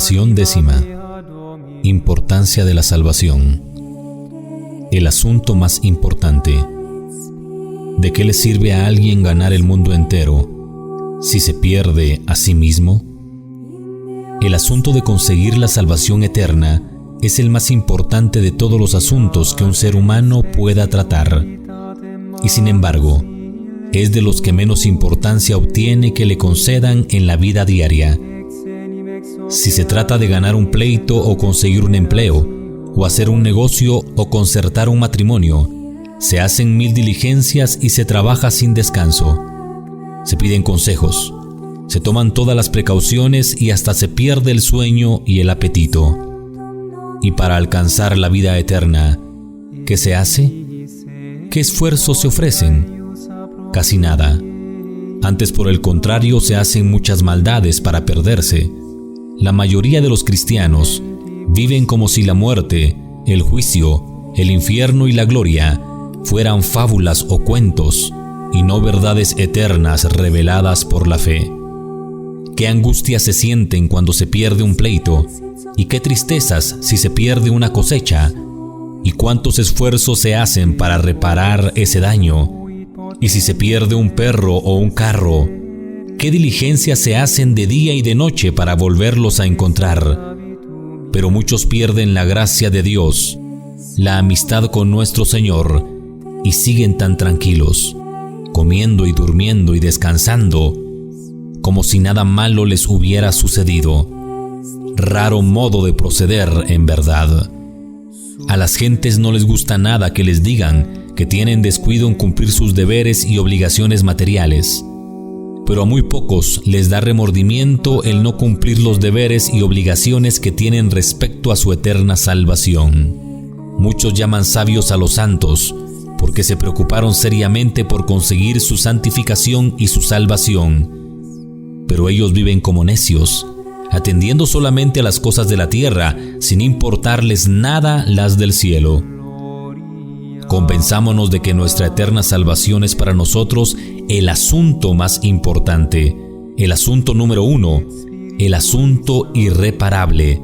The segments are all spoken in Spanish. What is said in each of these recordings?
Meditación 10. Importancia de la salvación. El asunto más importante. ¿De qué le sirve a alguien ganar el mundo entero si se pierde a sí mismo? El asunto de conseguir la salvación eterna es el más importante de todos los asuntos que un ser humano pueda tratar. Y sin embargo, es de los que menos importancia obtiene que le concedan en la vida diaria. Si se trata de ganar un pleito o conseguir un empleo, o hacer un negocio o concertar un matrimonio, se hacen 1000 diligencias y se trabaja sin descanso. Se piden consejos, se toman todas las precauciones y hasta se pierde el sueño y el apetito. Y para alcanzar la vida eterna, ¿qué se hace? ¿Qué esfuerzos se ofrecen? Casi nada. Antes, por el contrario, se hacen muchas maldades para perderse. La mayoría de los cristianos viven como si la muerte, el juicio, el infierno y la gloria fueran fábulas o cuentos y no verdades eternas reveladas por la fe. Qué angustias se sienten cuando se pierde un pleito, y qué tristezas si se pierde una cosecha, y cuántos esfuerzos se hacen para reparar ese daño. Y si se pierde un perro o un carro, qué diligencias se hacen de día y de noche para volverlos a encontrar. Pero muchos pierden la gracia de Dios, la amistad con nuestro Señor, y siguen tan tranquilos, comiendo y durmiendo y descansando, como si nada malo les hubiera sucedido. Raro modo de proceder, en verdad. A las gentes no les gusta nada que les digan que tienen descuido en cumplir sus deberes y obligaciones materiales. Pero a muy pocos les da remordimiento el no cumplir los deberes y obligaciones que tienen respecto a su eterna salvación. Muchos llaman sabios a los santos, porque se preocuparon seriamente por conseguir su santificación y su salvación. Pero ellos viven como necios, atendiendo solamente a las cosas de la tierra, sin importarles nada las del cielo. Convenzámonos de que nuestra eterna salvación es para nosotros el asunto más importante, el asunto número 1, el asunto irreparable,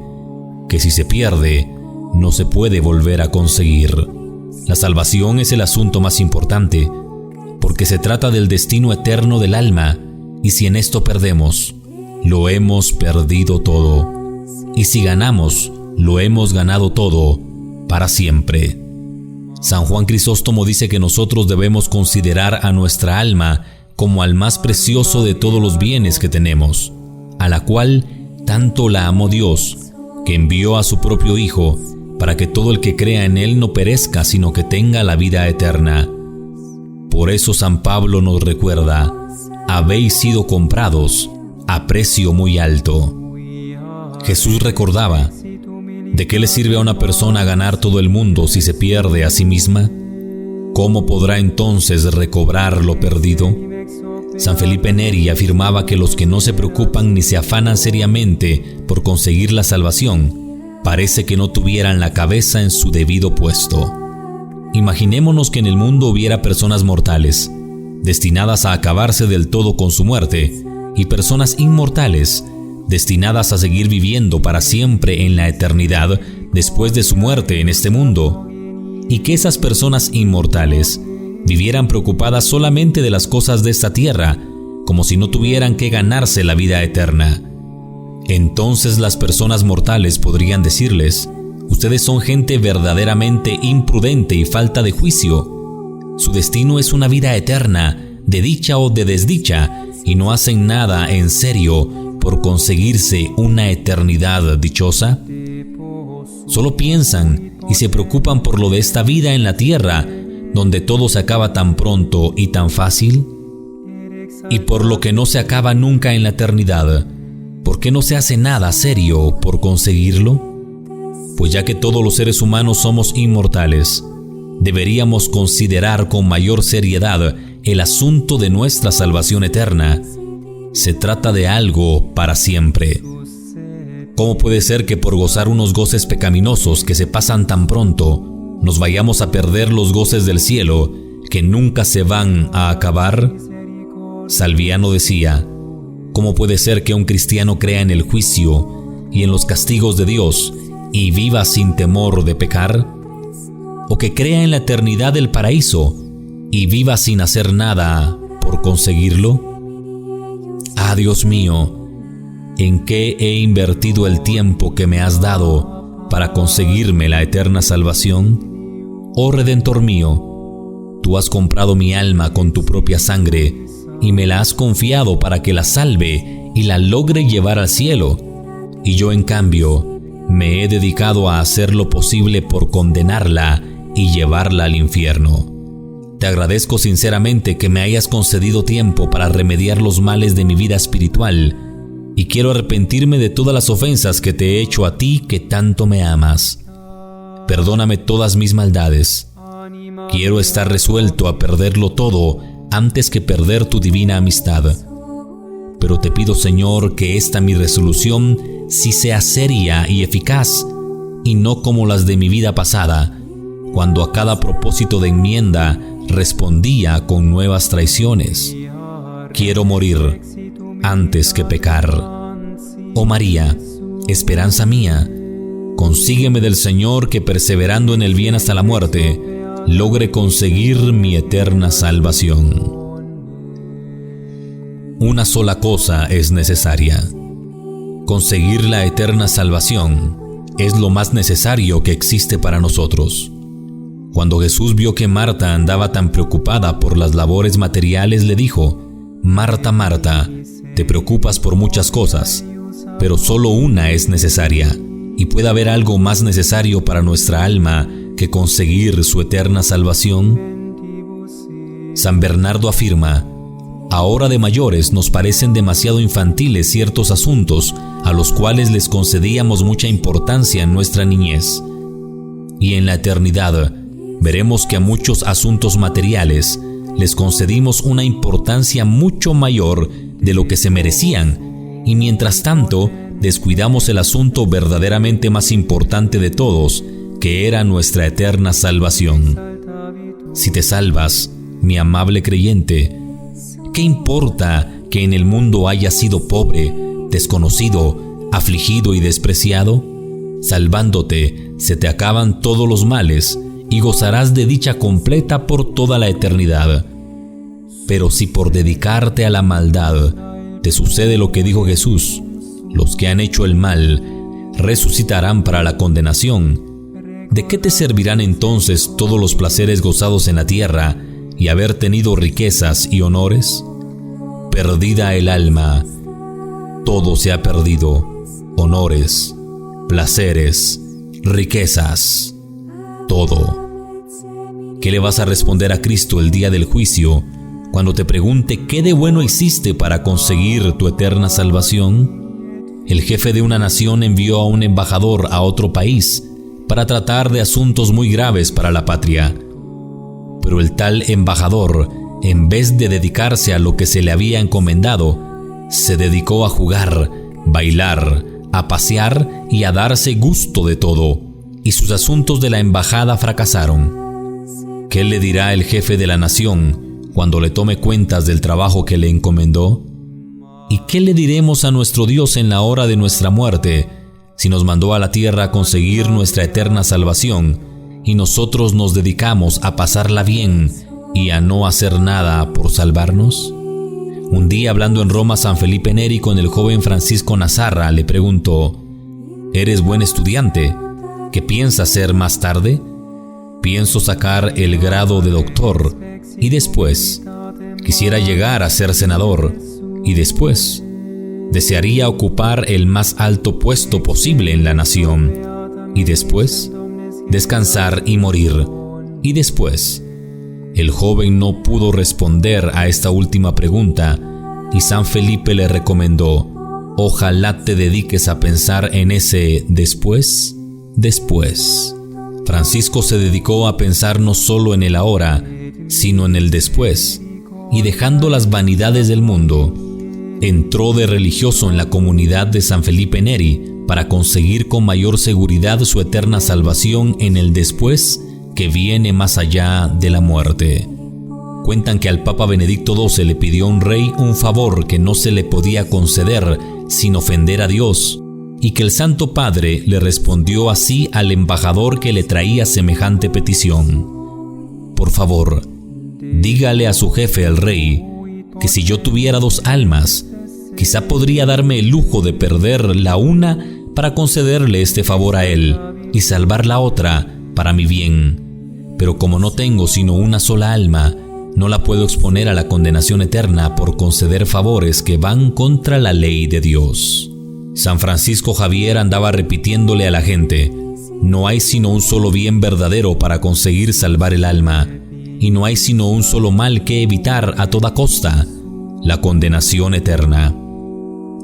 que si se pierde, no se puede volver a conseguir. La salvación es el asunto más importante, porque se trata del destino eterno del alma, y si en esto perdemos, lo hemos perdido todo. Y si ganamos, lo hemos ganado todo, para siempre. San Juan Crisóstomo dice que nosotros debemos considerar a nuestra alma como al más precioso de todos los bienes que tenemos, a la cual tanto la amó Dios, que envió a su propio Hijo, para que todo el que crea en Él no perezca, sino que tenga la vida eterna. Por eso San Pablo nos recuerda: habéis sido comprados a precio muy alto. Jesús recordaba: ¿de qué le sirve a una persona ganar todo el mundo si se pierde a sí misma? ¿Cómo podrá entonces recobrar lo perdido? San Felipe Neri afirmaba que los que no se preocupan ni se afanan seriamente por conseguir la salvación, parece que no tuvieran la cabeza en su debido puesto. Imaginémonos que en el mundo hubiera personas mortales, destinadas a acabarse del todo con su muerte, y personas inmortales, destinadas a seguir viviendo para siempre en la eternidad después de su muerte en este mundo, y que esas personas inmortales vivieran preocupadas solamente de las cosas de esta tierra, como si no tuvieran que ganarse la vida eterna. Entonces las personas mortales podrían decirles: ustedes son gente verdaderamente imprudente y falta de juicio. Su destino es una vida eterna, de dicha o de desdicha, y no hacen nada en serio por conseguirse una eternidad dichosa. Solo piensan y se preocupan por lo de esta vida en la tierra, donde todo se acaba tan pronto y tan fácil, y por lo que no se acaba nunca en la eternidad. ¿Por qué no se hace nada serio por conseguirlo? Pues ya que todos los seres humanos somos inmortales, deberíamos considerar con mayor seriedad el asunto de nuestra salvación eterna. Se trata de algo para siempre. ¿Cómo puede ser que por gozar unos goces pecaminosos que se pasan tan pronto, nos vayamos a perder los goces del cielo que nunca se van a acabar? Salviano decía: ¿cómo puede ser que un cristiano crea en el juicio y en los castigos de Dios y viva sin temor de pecar? ¿O que crea en la eternidad del paraíso y viva sin hacer nada por conseguirlo? Ah, Dios mío, ¿en qué he invertido el tiempo que me has dado para conseguirme la eterna salvación? Oh Redentor mío, tú has comprado mi alma con tu propia sangre y me la has confiado para que la salve y la logre llevar al cielo. Y yo, en cambio, me he dedicado a hacer lo posible por condenarla y llevarla al infierno. Te agradezco sinceramente que me hayas concedido tiempo para remediar los males de mi vida espiritual, y quiero arrepentirme de todas las ofensas que te he hecho a ti que tanto me amas. Perdóname todas mis maldades. Quiero estar resuelto a perderlo todo antes que perder tu divina amistad. Pero te pido, Señor, que esta mi resolución sí sea seria y eficaz, y no como las de mi vida pasada, cuando a cada propósito de enmienda respondía con nuevas traiciones. Quiero morir antes que pecar. Oh María, esperanza mía, consígueme del Señor que, perseverando en el bien hasta la muerte, logre conseguir mi eterna salvación. Una sola cosa es necesaria: conseguir la eterna salvación es lo más necesario que existe para nosotros. Cuando Jesús vio que Marta andaba tan preocupada por las labores materiales, le dijo: Marta, Marta, te preocupas por muchas cosas, pero solo una es necesaria, y puede haber algo más necesario para nuestra alma que conseguir su eterna salvación. San Bernardo afirma: ahora de mayores nos parecen demasiado infantiles ciertos asuntos a los cuales les concedíamos mucha importancia en nuestra niñez. Y en la eternidad veremos que a muchos asuntos materiales les concedimos una importancia mucho mayor de lo que se merecían, y mientras tanto descuidamos el asunto verdaderamente más importante de todos, que era nuestra eterna salvación. Si te salvas, mi amable creyente, ¿qué importa que en el mundo hayas sido pobre, desconocido, afligido y despreciado? Salvándote, se te acaban todos los males y gozarás de dicha completa por toda la eternidad. Pero si por dedicarte a la maldad te sucede lo que dijo Jesús: los que han hecho el mal resucitarán para la condenación, ¿de qué te servirán entonces todos los placeres gozados en la tierra y haber tenido riquezas y honores? Perdida el alma, todo se ha perdido: honores, placeres, riquezas, todo. ¿Qué le vas a responder a Cristo el día del juicio cuando te pregunte qué de bueno hiciste para conseguir tu eterna salvación? El jefe de una nación envió a un embajador a otro país para tratar de asuntos muy graves para la patria. Pero el tal embajador, en vez de dedicarse a lo que se le había encomendado, se dedicó a jugar, bailar, a pasear y a darse gusto de todo, y sus asuntos de la embajada fracasaron. ¿Qué le dirá el jefe de la nación cuando le tome cuentas del trabajo que le encomendó? ¿Y qué le diremos a nuestro Dios en la hora de nuestra muerte, si nos mandó a la tierra a conseguir nuestra eterna salvación, y nosotros nos dedicamos a pasarla bien y a no hacer nada por salvarnos? Un día, hablando en Roma, San Felipe Neri con el joven Francisco Nazarra le preguntó: ¿eres buen estudiante? ¿Qué piensas ser más tarde? Pienso sacar el grado de doctor, y después quisiera llegar a ser senador, y después desearía ocupar el más alto puesto posible en la nación, y después descansar y morir, y después. El joven no pudo responder a esta última pregunta, y San Felipe le recomendó: ojalá te dediques a pensar en ese después. Francisco se dedicó a pensar no solo en el ahora, sino en el después, y dejando las vanidades del mundo, entró de religioso en la comunidad de San Felipe Neri para conseguir con mayor seguridad su eterna salvación en el después, que viene más allá de la muerte. Cuentan que al Papa Benedicto XII le pidió a un rey un favor que no se le podía conceder sin ofender a Dios, y que el Santo Padre le respondió así al embajador que le traía semejante petición: por favor, dígale a su jefe, el rey, que si yo tuviera 2 almas, quizá podría darme el lujo de perder la una para concederle este favor a él y salvar la otra para mi bien. Pero como no tengo sino una sola alma, no la puedo exponer a la condenación eterna por conceder favores que van contra la ley de Dios. San Francisco Javier andaba repitiéndole a la gente: no hay sino un solo bien verdadero para conseguir salvar el alma, y no hay sino un solo mal que evitar a toda costa: la condenación eterna.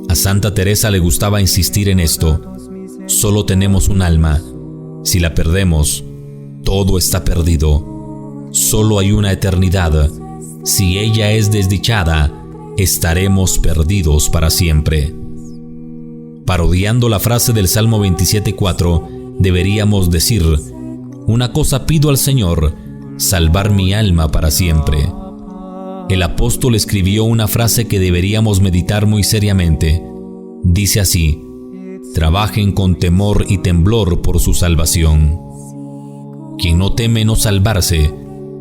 A Santa Teresa le gustaba insistir en esto: solo tenemos un alma. Si la perdemos, todo está perdido. Solo hay una eternidad. Si ella es desdichada, estaremos perdidos para siempre. Parodiando la frase del Salmo 27:4, deberíamos decir: una cosa pido al Señor, salvar mi alma para siempre. El apóstol escribió una frase que deberíamos meditar muy seriamente. Dice así: trabajen con temor y temblor por su salvación. Quien no teme no salvarse,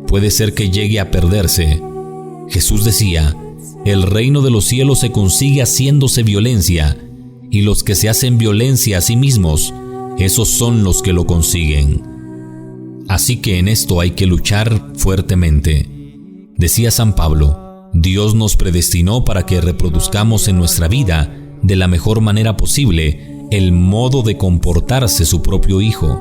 puede ser que llegue a perderse. Jesús decía: el reino de los cielos se consigue haciéndose violencia, y los que se hacen violencia a sí mismos, esos son los que lo consiguen. Así que en esto hay que luchar fuertemente. Decía San Pablo: Dios nos predestinó para que reproduzcamos en nuestra vida, de la mejor manera posible, el modo de comportarse su propio Hijo.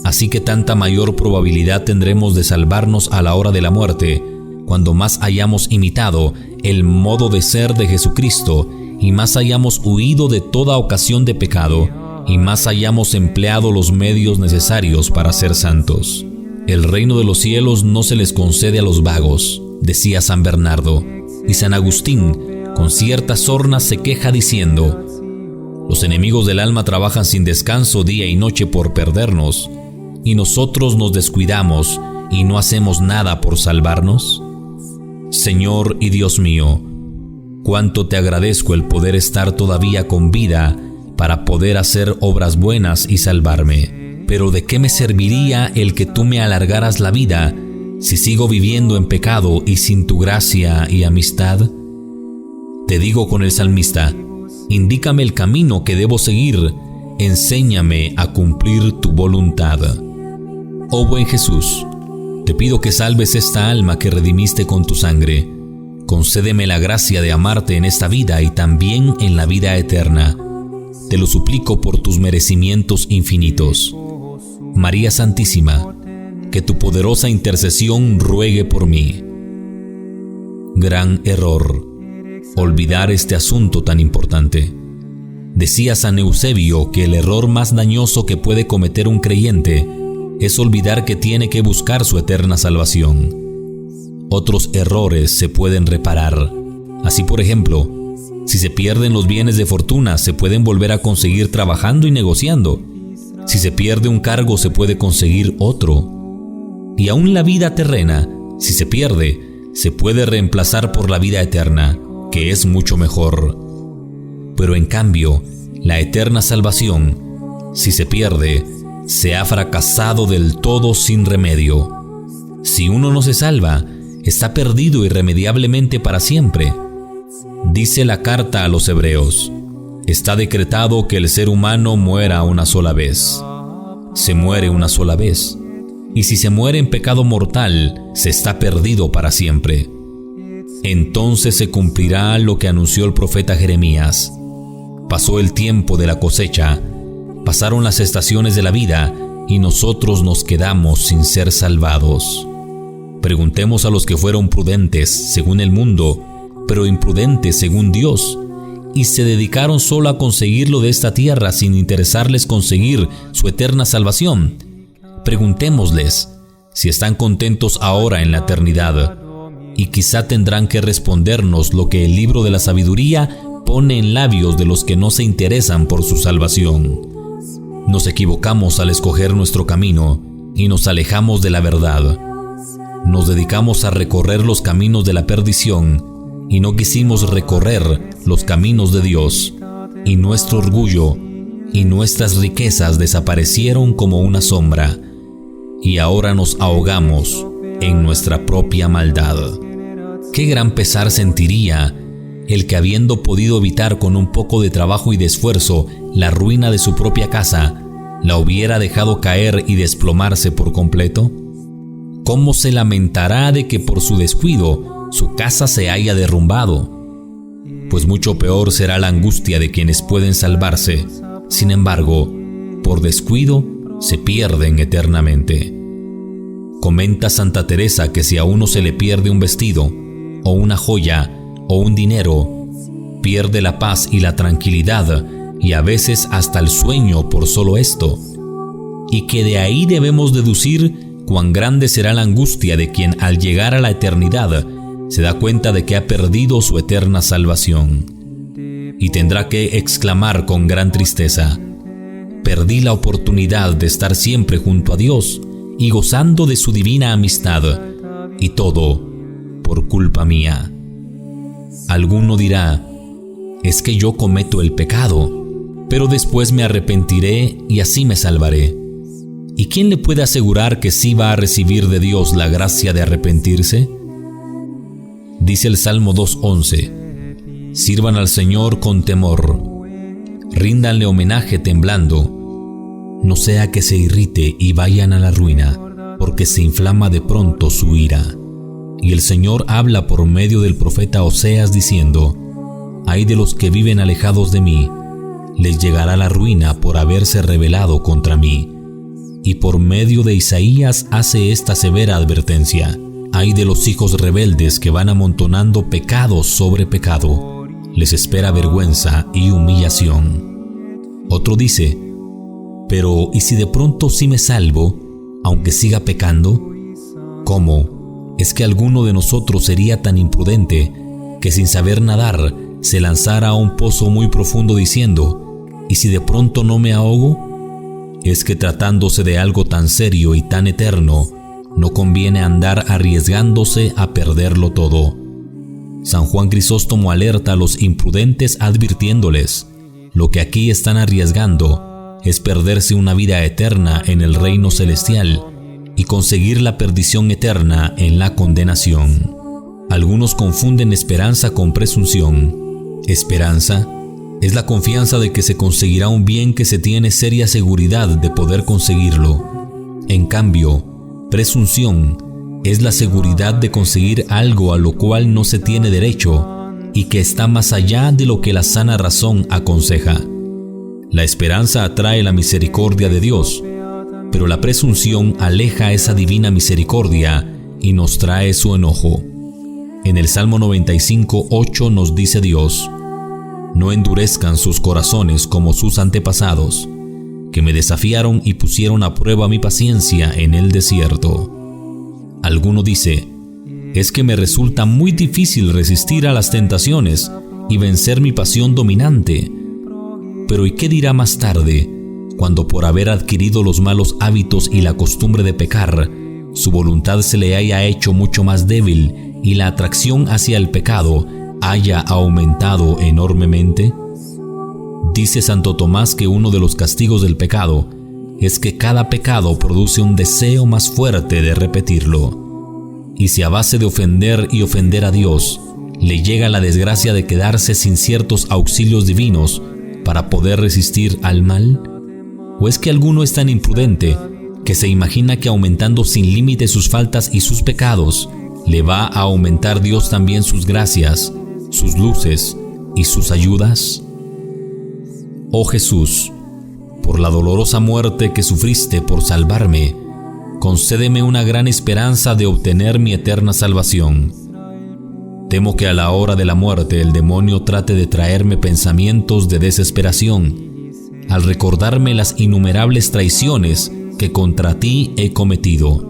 Así que tanta mayor probabilidad tendremos de salvarnos a la hora de la muerte, cuando más hayamos imitado el modo de ser de Jesucristo, y más hayamos huido de toda ocasión de pecado, y más hayamos empleado los medios necesarios para ser santos. El reino de los cielos no se les concede a los vagos, decía San Bernardo, y San Agustín con cierta sorna se queja diciendo: los enemigos del alma trabajan sin descanso día y noche por perdernos, y nosotros nos descuidamos y no hacemos nada por salvarnos. Señor y Dios mío, cuánto te agradezco el poder estar todavía con vida para poder hacer obras buenas y salvarme. Pero ¿de qué me serviría el que tú me alargaras la vida si sigo viviendo en pecado y sin tu gracia y amistad? Te digo con el salmista: indícame el camino que debo seguir, enséñame a cumplir tu voluntad. Oh buen Jesús, te pido que salves esta alma que redimiste con tu sangre. Concédeme la gracia de amarte en esta vida y también en la vida eterna. Te lo suplico por tus merecimientos infinitos. María Santísima, que tu poderosa intercesión ruegue por mí. Gran error: olvidar este asunto tan importante. Decía San Eusebio que el error más dañoso que puede cometer un creyente es olvidar que tiene que buscar su eterna salvación. Otros errores se pueden reparar. Así, por ejemplo, si se pierden los bienes de fortuna, se pueden volver a conseguir trabajando y negociando. Si se pierde un cargo, se puede conseguir otro. Y aún la vida terrena, si se pierde, se puede reemplazar por la vida eterna, que es mucho mejor. Pero en cambio, la eterna salvación, si se pierde, se ha fracasado del todo sin remedio. Si uno no se salva, está perdido irremediablemente para siempre. Dice la carta a los Hebreos: está decretado que el ser humano muera una sola vez. Se muere una sola vez, y si se muere en pecado mortal, se está perdido para siempre. Entonces se cumplirá lo que anunció el profeta Jeremías. Pasó el tiempo de la cosecha, pasaron las estaciones de la vida, y nosotros nos quedamos sin ser salvados. Preguntemos a los que fueron prudentes según el mundo, pero imprudentes según Dios, y se dedicaron solo a conseguir lo de esta tierra sin interesarles conseguir su eterna salvación. Preguntémosles si están contentos ahora en la eternidad, y quizá tendrán que respondernos lo que el libro de la sabiduría pone en labios de los que no se interesan por su salvación. Nos equivocamos al escoger nuestro camino y nos alejamos de la verdad. Nos dedicamos a recorrer los caminos de la perdición y no quisimos recorrer los caminos de Dios, y nuestro orgullo y nuestras riquezas desaparecieron como una sombra, y ahora nos ahogamos en nuestra propia maldad. Qué gran pesar sentiría el que, habiendo podido evitar con un poco de trabajo y de esfuerzo la ruina de su propia casa, la hubiera dejado caer y desplomarse por completo. ¿Cómo se lamentará de que por su descuido su casa se haya derrumbado? Pues mucho peor será la angustia de quienes pueden salvarse, sin embargo, por descuido se pierden eternamente. Comenta Santa Teresa que si a uno se le pierde un vestido, o una joya, o un dinero, pierde la paz y la tranquilidad, y a veces hasta el sueño por solo esto, y que de ahí debemos deducir cuán grande será la angustia de quien al llegar a la eternidad se da cuenta de que ha perdido su eterna salvación, y tendrá que exclamar con gran tristeza: perdí la oportunidad de estar siempre junto a Dios y gozando de su divina amistad, y todo por culpa mía. Alguno dirá: es que yo cometo el pecado, pero después me arrepentiré y así me salvaré. ¿Y quién le puede asegurar que sí va a recibir de Dios la gracia de arrepentirse? Dice el Salmo 2:11: sirvan al Señor con temor, ríndanle homenaje temblando, no sea que se irrite y vayan a la ruina, porque se inflama de pronto su ira. Y el Señor habla por medio del profeta Oseas diciendo: ay de los que viven alejados de mí, les llegará la ruina por haberse rebelado contra mí. Y por medio de Isaías hace esta severa advertencia: ay de los hijos rebeldes que van amontonando pecado sobre pecado, les espera vergüenza y humillación. Otro dice: pero ¿y si de pronto sí me salvo, aunque siga pecando? ¿Cómo? ¿Es que alguno de nosotros sería tan imprudente que sin saber nadar se lanzara a un pozo muy profundo diciendo: ¿y si de pronto no me ahogo? Es que tratándose de algo tan serio y tan eterno, no conviene andar arriesgándose a perderlo todo. San Juan Crisóstomo alerta a los imprudentes advirtiéndoles: lo que aquí están arriesgando es perderse una vida eterna en el reino celestial y conseguir la perdición eterna en la condenación. Algunos confunden esperanza con presunción. Esperanza es la confianza de que se conseguirá un bien que se tiene seria seguridad de poder conseguirlo. En cambio, presunción es la seguridad de conseguir algo a lo cual no se tiene derecho y que está más allá de lo que la sana razón aconseja. La esperanza atrae la misericordia de Dios, pero la presunción aleja esa divina misericordia y nos trae su enojo. En el Salmo 95:8 nos dice Dios: no endurezcan sus corazones como sus antepasados, que me desafiaron y pusieron a prueba mi paciencia en el desierto. Alguno dice: es que me resulta muy difícil resistir a las tentaciones y vencer mi pasión dominante. Pero ¿y qué dirá más tarde, cuando por haber adquirido los malos hábitos y la costumbre de pecar, su voluntad se le haya hecho mucho más débil y la atracción hacia el pecado haya aumentado enormemente? Dice Santo Tomás que uno de los castigos del pecado es que cada pecado produce un deseo más fuerte de repetirlo. Y si a base de ofender y ofender a Dios le llega la desgracia de quedarse sin ciertos auxilios divinos para poder resistir al mal, ¿o es que alguno es tan imprudente que se imagina que aumentando sin límite sus faltas y sus pecados, le va a aumentar Dios también sus gracias, sus luces y sus ayudas? Oh Jesús, por la dolorosa muerte que sufriste por salvarme, concédeme una gran esperanza de obtener mi eterna salvación. Temo que a la hora de la muerte el demonio trate de traerme pensamientos de desesperación, al recordarme las innumerables traiciones que contra ti he cometido.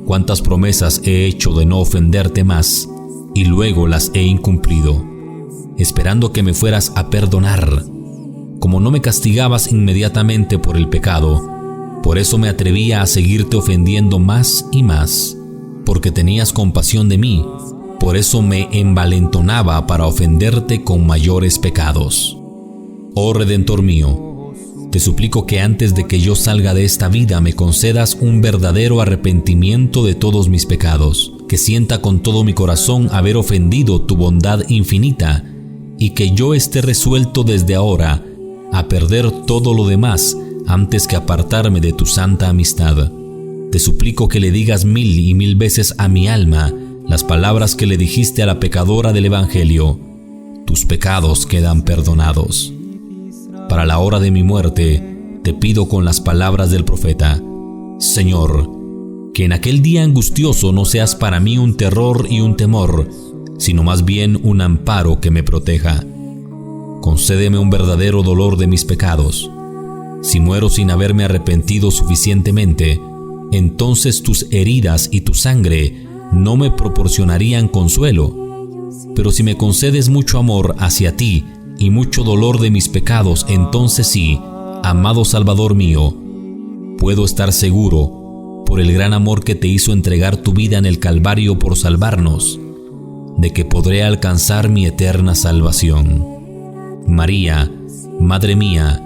Cuántas promesas he hecho de no ofenderte más, y luego las he incumplido, esperando que me fueras a perdonar. Como no me castigabas inmediatamente por el pecado, por eso me atrevía a seguirte ofendiendo más y más, porque tenías compasión de mí. Por eso me envalentonaba para ofenderte con mayores pecados. Oh Redentor mío, Te suplico que antes de que yo salga de esta vida me concedas un verdadero arrepentimiento de todos mis pecados, que sienta con todo mi corazón haber ofendido tu bondad infinita y que yo esté resuelto desde ahora a perder todo lo demás antes que apartarme de tu santa amistad. Te suplico que le digas 1000 y 1000 veces a mi alma las palabras que le dijiste a la pecadora del Evangelio: tus pecados quedan perdonados. Para la hora de mi muerte, te pido con las palabras del profeta: Señor, que en aquel día angustioso no seas para mí un terror y un temor, sino más bien un amparo que me proteja. Concédeme un verdadero dolor de mis pecados. Si muero sin haberme arrepentido suficientemente, entonces tus heridas y tu sangre no me proporcionarían consuelo. Pero si me concedes mucho amor hacia ti y mucho dolor de mis pecados, entonces sí, amado Salvador mío, puedo estar seguro, por el gran amor que te hizo entregar tu vida en el Calvario por salvarnos, de que podré alcanzar mi eterna salvación. María, Madre mía,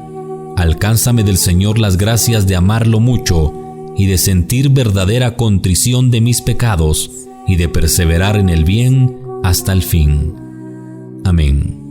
alcánzame del Señor las gracias de amarlo mucho y de sentir verdadera contrición de mis pecados y de perseverar en el bien hasta el fin. Amén.